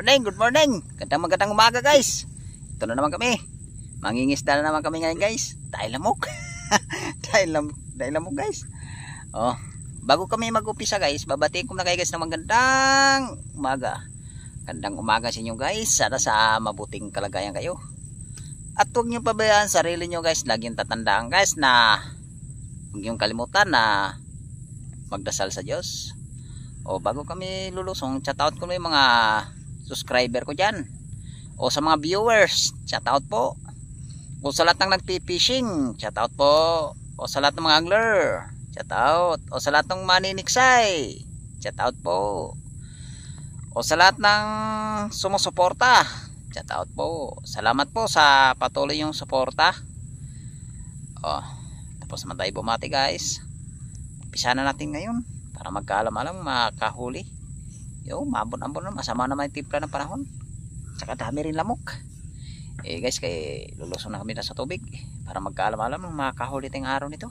good morning. Magandang umaga guys. Ito na naman kami. Mangingisda na naman kami ngayon guys. Dahil lamok. dahil lamok guys. Oh, bago kami mag-upisa guys, babatiin ko na kayo guys ng magandang umaga. Gandang umaga sa inyo guys. Sana sa mabuting kalagayan kayo. At huwag niyo pabayaan sarili niyo guys. Laging tatandaan guys na huwag niyong kalimutan na magdasal sa Diyos. O bago kami lulusong, shout out ko na yung mga subscriber ko dyan. O sa mga viewers, shout out po. O sa lahat ng nagpipishing, shout out po. O sa lahat ng mga angler, shout out. O sa lahat ng maniniksay, shout out po. O sa lahat ng sumusuporta, shout out po. Salamat po sa patuloy yung suporta. O, tapos naman tayo bumati guys. Umpisa na natin ngayon para magkaalam-alam, makahuli. Yo, mabon-ambon na, masama naman yung timpla ng panahon. Tsaka dami rin lamok. Guys, kay lulusong na kami na sa tubig para magkaalam-alam, makahuli tayong araw nito.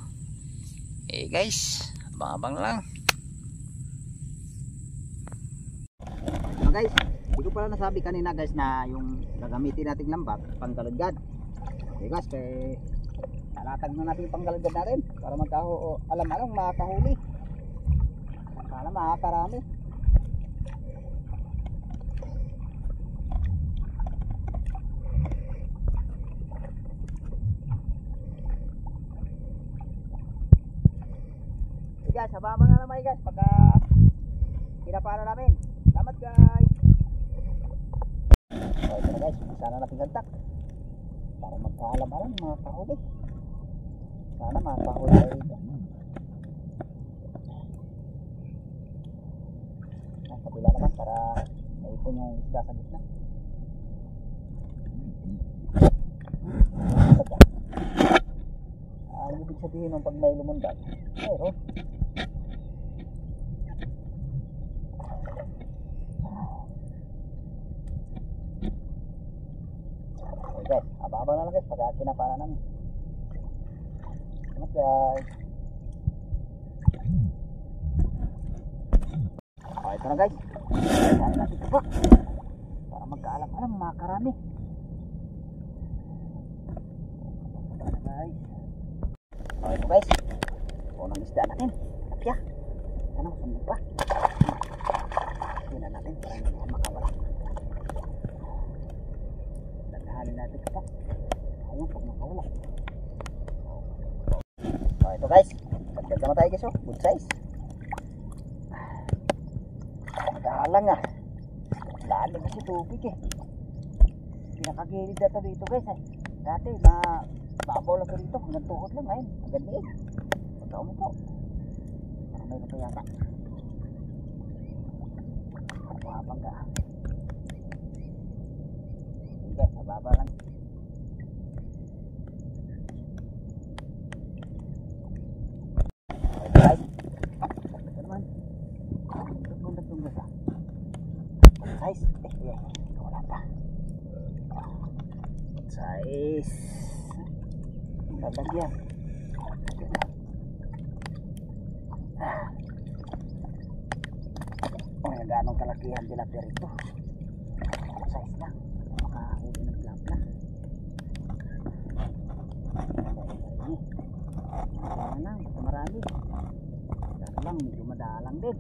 Guys, abang-abang na lang. Guys, hindi ko pala nasabi kanina guys na yung gagamitin nating lambat, panggalagad. Guys, kay talatag na natin yung panggalagad natin para magkaalam-alam, makahuli. Sana makakarami. Guys, habang na naman guys pagka pinapano namin. Salamat guys. So ito na guys, sana natin gantak para magkaalam-alam, makahuli. Sana makahuli tayo dito. Kabila naman para maipon yung isda sa gitna. Ang ibig sabihin ng pag may lumundag, mayroon. Okay, ababa na lang guys pagka kinapala namin. Salamat guys. Ito na guys, saan natin ito pa para magkaalam-alam, makakarami. Ito guys. Ito guys, unang isda natin. Kapya, ano, sundin pa. Tingnan natin para hindi makawala. Dagdahanin natin ito pa. Ayun, pag makawala. Ito guys, dagdag naman tayo guys, good size. Lang ah, lalim kasi tubig eh. Pinakagilid na ito dito guys eh. Dati babaw lang dito, hanggang tuhod lang ngayon, hanggang liig. Pagkaon mo po parang mayroon pa yata. Habang ka guys, nababa lang. Guys, ito naman tugtong guys ah. Size, wala pa. Size, lalagyan. Oh, ganong kalakihan tilapia rito. Size lang, makahuli ng tilapia. Marami. Kaya lang, medyo madalang din.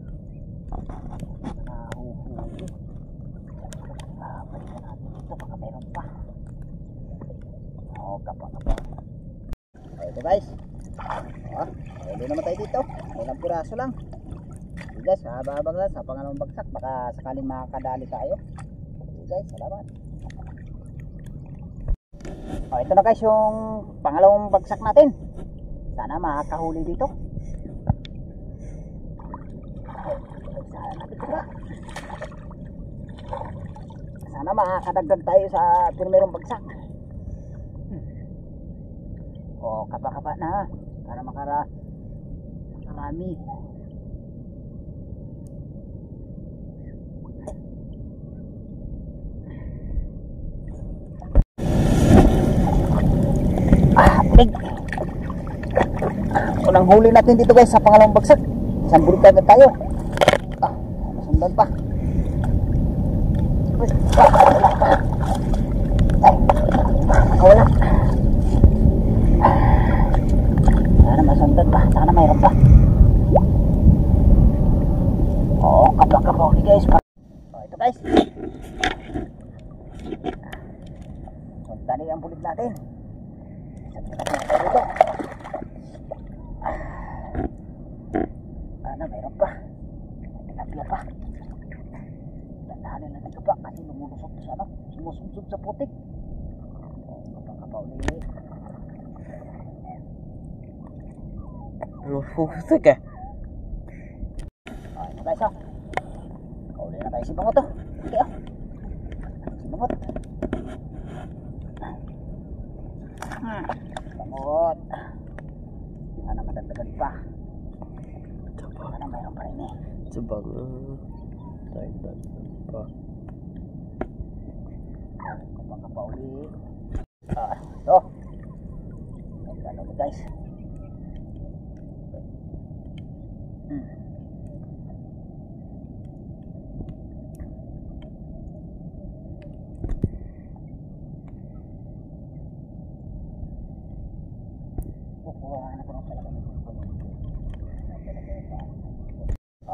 Nakahuhuli. Balikan natin dito, baka meron pa. Kapa. Ito guys, huli naman tayo dito. Ilang piraso lang. Okay guys, habang lang sa pangalawang bagsak, baka sakaling makakadali tayo. Okay guys, salamat. Ito na guys yung pangalawang bagsak natin. Sana makakahuli dito. Sana natin ito. Sana makakadagdag tayo sa primerong bagsak. Kapa-kapa na para makarami. Big. Unang huli natin dito guys sa pangalawang bagsak. Isang bulitan na tayo. Masundan pa. Wala. Sana masundan pa. Sana mayroon pa. Oo, kapaw ni guys. Oh, ito guys. Sundan na yung bulig natin. Sana mayroon pa. Tilapia pa. Dandahanin natin ka pa kasi lumulusok sa ano. Sumusubsub sa putik. Kapaw ni. Putik eh. Ito guys oh. Kauli na tayo si Bangot oh. Okay oh. Si Bangot. Bangot. Sana madagdagan pa. Sana mayroon pa rin eh. Sabag. Dagdag pa. Kapag kapauli. Ito. Ganda ulit guys.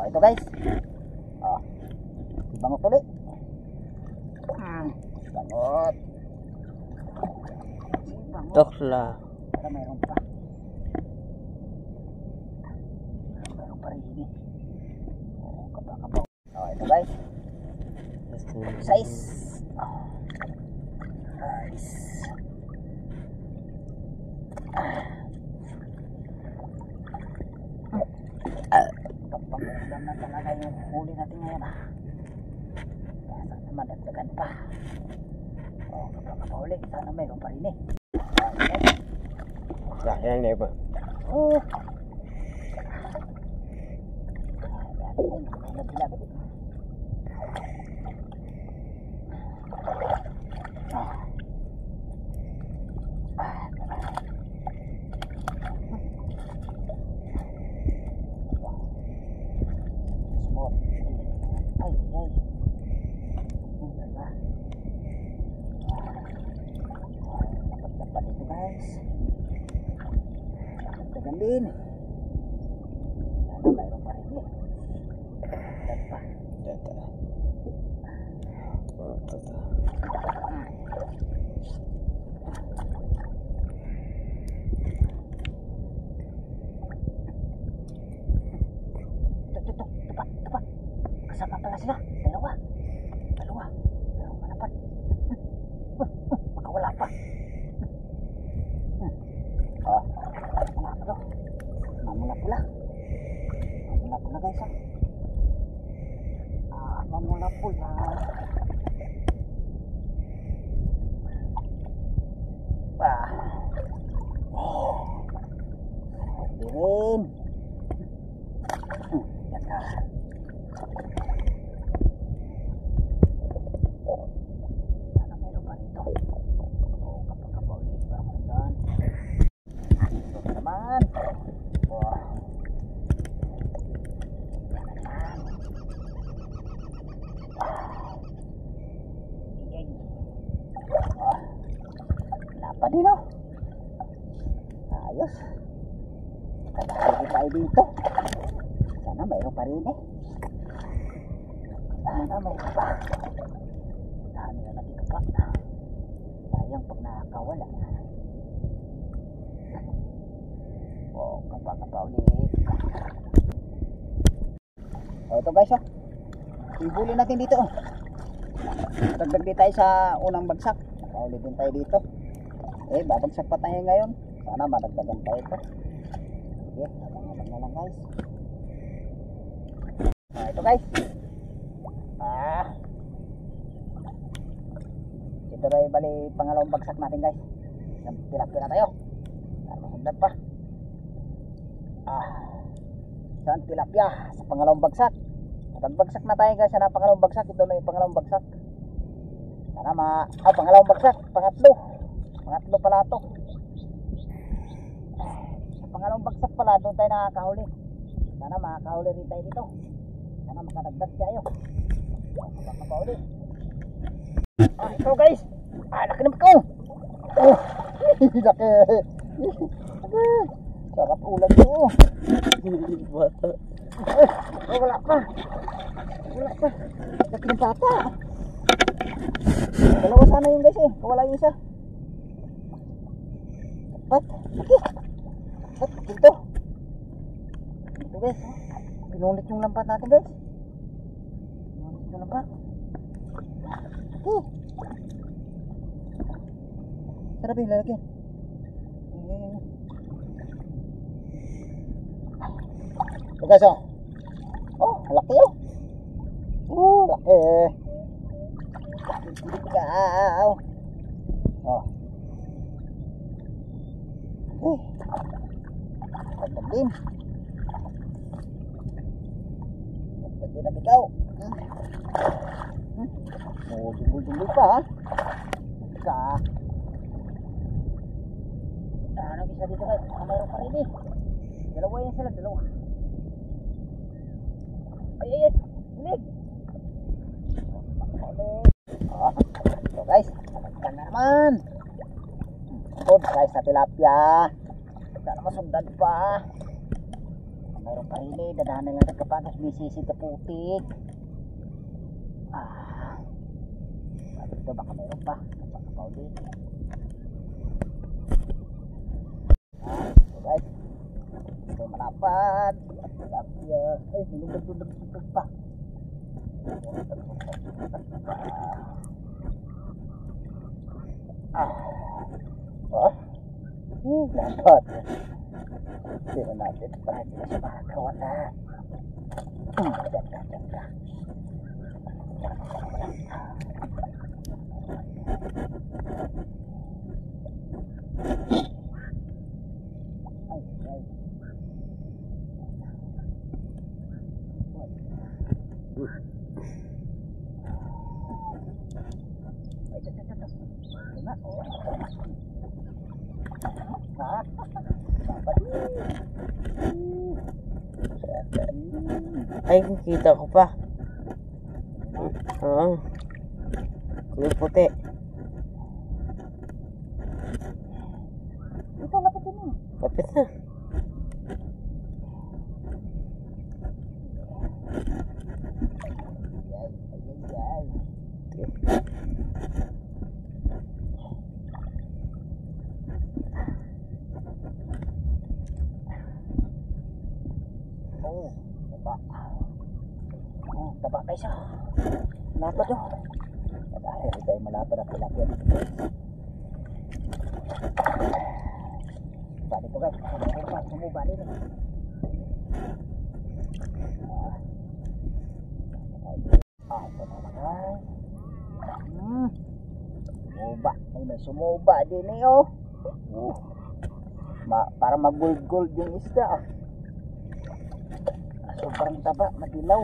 Ito guys. Bangot ulit. Bangot. Tokla. Para mayroon pa. Mayroon pa rin ini. Kapaw. Ito guys. Size. Nice. Pag-ulam na talaga yung huli natin ngayon sana madagdagan pa. Kapag huli sana mayroon pa rin eh. Yan na iba. Din. Sana mayroon pa rin eh. Data. Tepat. Kasama pala sila. Dalawa. Meron malapan. Baka wala pa. Mamula pula guys mamula pula dirin ganda sana meron pa rito kapag ulit ba mandan ito naman Lapa din oh. Ayos. Kadali tayo dito. Sana mayroon pa rin eh. Sana mayroon pa. Dami na natin pa. Sayang pag nakakawala. Kapag ulit. Ito guys oh. Ibuli natin dito oh. Dagdag din tayo sa unang bagsak. Nakaulit din tayo dito. Babagsak pa tayo ngayon. Sana madagdagan tayo ito. Abang-abang na lang guys. Ito guys. Ito na yung bali pangalawang bagsak natin guys. Tilapia na tayo. Para masundan pa. Saan tilapia sa pangalawang bagsak. Pagbagsak na tayo guys sa pangalawang bagsak. Ito na yung pangalawang bagsak. Sana pangalawang bagsak. Pangatlo pala ito. Sa pangalawang bagsak pala doon tayo nakakahuli. Sana makakahuli rin tayo dito. Sana makadagdag tayo. Makakahuli. Ito guys. Laki naman ko. Oh, laki. Sarap ulam to. Bata. Wala pa. Laki ng bata. Dalawa sana yung guys eh. Kawala yung isa. Laki. Dito. Ito guys. Pinunit yung lambat natin guys. Pinunit yung lambat. Laki. Sarap yung lalaki. Ito guys oh. Oh, laki oh. Laki. Ikaw. Oh. Pagdalim. Pagdalim na ikaw. Oh, dunggol-dunggol pa ha. Isa. Isa dito guys. Mayroon pa rin eh. Dalawa yan sila, dalawa. Ay. Ulit. So guys, maganda naman. Good guys na tilapia. Sana masundan pa. Mayroon pa rin eh. Dadahan lang nagkapagas. Bisisi ka putik. Ito baka mayroon pa. Baka pa ulit. So guys, ito malapad. Tilapia. Ay, sinugad-tugad pa. Dapat. Sino natin para hindi na siya makakawala. Ay, kita ko pa. Kulay puti. Ito, lapitin mo. Lapit na. Taba guys ah. Malapad oh. Dahil tayo malapad ang tilapia dito guys. Balik ko guys. Sumuba din eh. Ito naman guys. Sumuba. May sumuba din eh oh. Para mag-gold yung isda ah. Sobrang taba, madilaw.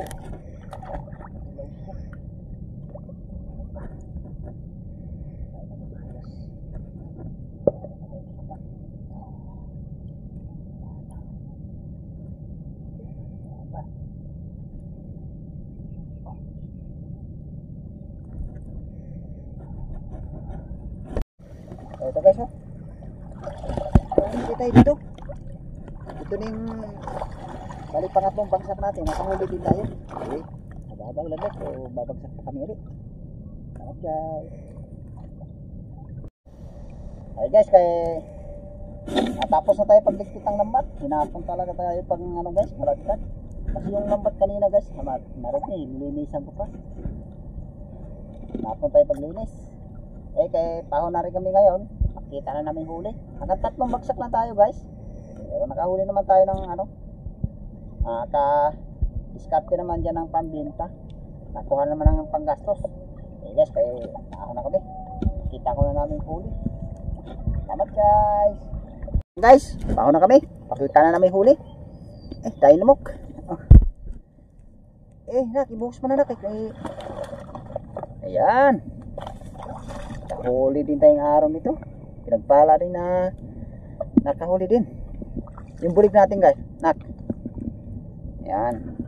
Ito guys oh. Hindi tayo dito. Ito na yung balik pangatlong bagsak natin. Nakahuli din tayo. Okay. Nagabang lagat. So babagsak pa kami ulit. Okay. Okay guys. Natapos na tayo pagligpit ng lambat. Hinapon talaga tayo pag ano guys. Malagkat. Kasi yung lambat kanina guys. Naroon eh. Linisan ko pa. Hinapon tayo paglinis. Kaya pahon na rin kami ngayon. Makita na namin huli. Hanggang 3 bagsak lang tayo guys. Pero nakahuli naman tayo ng ano. Diskarte naman dyan ng pambinta. Nakuha naman ng panggastos. Guys, kaya ako na kami. Kita ko na namin huli. Salamat guys. Guys, pahon na kami. Pakita na namin huli. Tayo namok. Ibuhos mo na nak. Ayan. Nakahuli din tayong araw nito. Pinagpala din na nakahuli din. Yung bulig natin guys. Yan.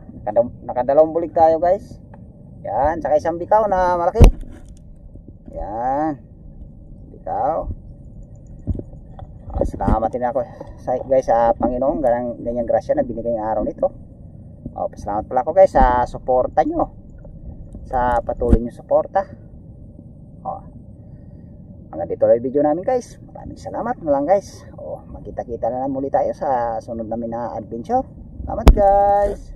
Nakadalawang bulig tayo guys. Yan. Saka isang bikaw na malaki. Yan. Ikaw. Salamat din ako guys sa Panginoon. Ganyang grasya na binigay ng araw nito. Pasalamat pala ako guys sa suporta nyo. Sa patuloy nyo suporta. Hanggang dito lang yung video namin guys. Maraming salamat na lang guys. Magkita-kita na lang muli tayo sa sunod namin na adventure. Salamat guys.